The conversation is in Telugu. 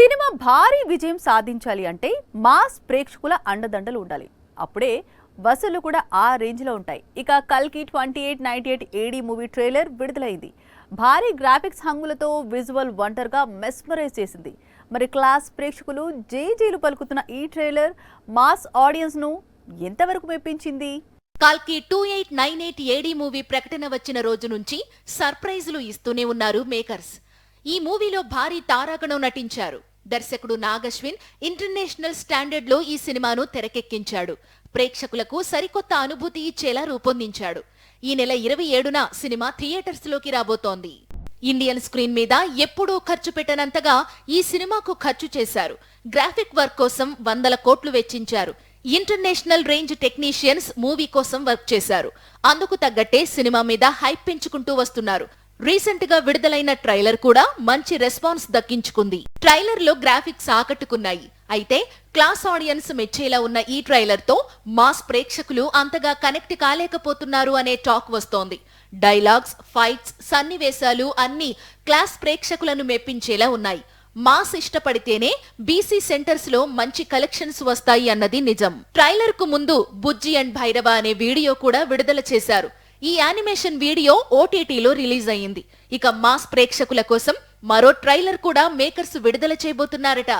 సినిమా భారీ విజయం సాధించాలి అంటే మాస్ ప్రేక్షకుల అండదండలు ఉండాలి. అప్పుడే వసూళ్లు కూడా ఆ రేంజ్ లో ఉంటాయి. ఇక కల్కి 2898 ఏడీ మూవీ ట్రైలర్ విడుదలైంది. భారీ గ్రాఫిక్స్ హంగులతో విజువల్ వండర్ గా మెస్మరైజ్ చేసింది. మరి క్లాస్ ప్రేక్షకులు జేజేలు పలుకుతున్న ఈ ట్రైలర్ మాస్ ఆడియన్స్ ను ఎంతవరకు మెప్పించింది? కల్కి 2898 ఏడీ మూవీ ప్రకటన వచ్చిన రోజు నుంచి సర్ప్రైజులు ఇస్తూనే ఉన్నారు మేకర్స్. ఈ మూవీలో భారీ తారాగణం నటించారు. దర్శకుడు నాగశ్విన్ ఇంటర్నేషనల్ స్టాండర్డ్ లో ఈ సినిమాను తెరకెక్కించాడు. ప్రేక్షకులకు సరికొత్త అనుభూతి ఇచ్చేలా రూపొందించాడు. ఈ నెల 27న సినిమా థియేటర్స్ లోకి రాబోతోంది. ఇండియన్ స్క్రీన్ మీద ఎప్పుడూ ఖర్చు పెట్టనంతగా ఈ సినిమాకు ఖర్చు చేశారు. గ్రాఫిక్ వర్క్ కోసం 100 కోట్లు వెచ్చించారు. ఇంటర్నేషనల్ రేంజ్ టెక్నీషియన్స్ మూవీ కోసం వర్క్ చేశారు. అందుకు తగ్గట్టే సినిమా మీద హైప్ పెంచుకుంటూ వస్తున్నారు. రీసెంట్ గా విడుదలైన ట్రైలర్ కూడా మంచి రెస్పాన్స్ దక్కించుకుంది. ట్రైలర్ లో గ్రాఫిక్స్ ఆకట్టుకున్నాయి. అయితే క్లాస్ ఆడియన్స్ మెచ్చేలా ఉన్న ఈ ట్రైలర్ తో మాస్ ప్రేక్షకులు అంతగా కనెక్ట్ కాలేకపోతున్నారు అనే టాక్ వస్తోంది. డైలాగ్స్, ఫైట్స్, సన్నివేశాలు అన్నీ క్లాస్ ప్రేక్షకులను మెప్పించేలా ఉన్నాయి. మాస్ ఇష్టపడితేనే బీసీ సెంటర్స్ లో మంచి కలెక్షన్స్ వస్తాయి అన్నది నిజం. ట్రైలర్ కు ముందు బుజ్జి అండ్ భైరవ అనే వీడియో కూడా విడుదల చేశారు. ఈ యానిమేషన్ వీడియో ఓటీటీలో రిలీజ్ అయ్యింది. ఇక మాస్ ప్రేక్షకుల కోసం మరో ట్రైలర్ కూడా మేకర్స్ విడుదల చేయబోతున్నారట.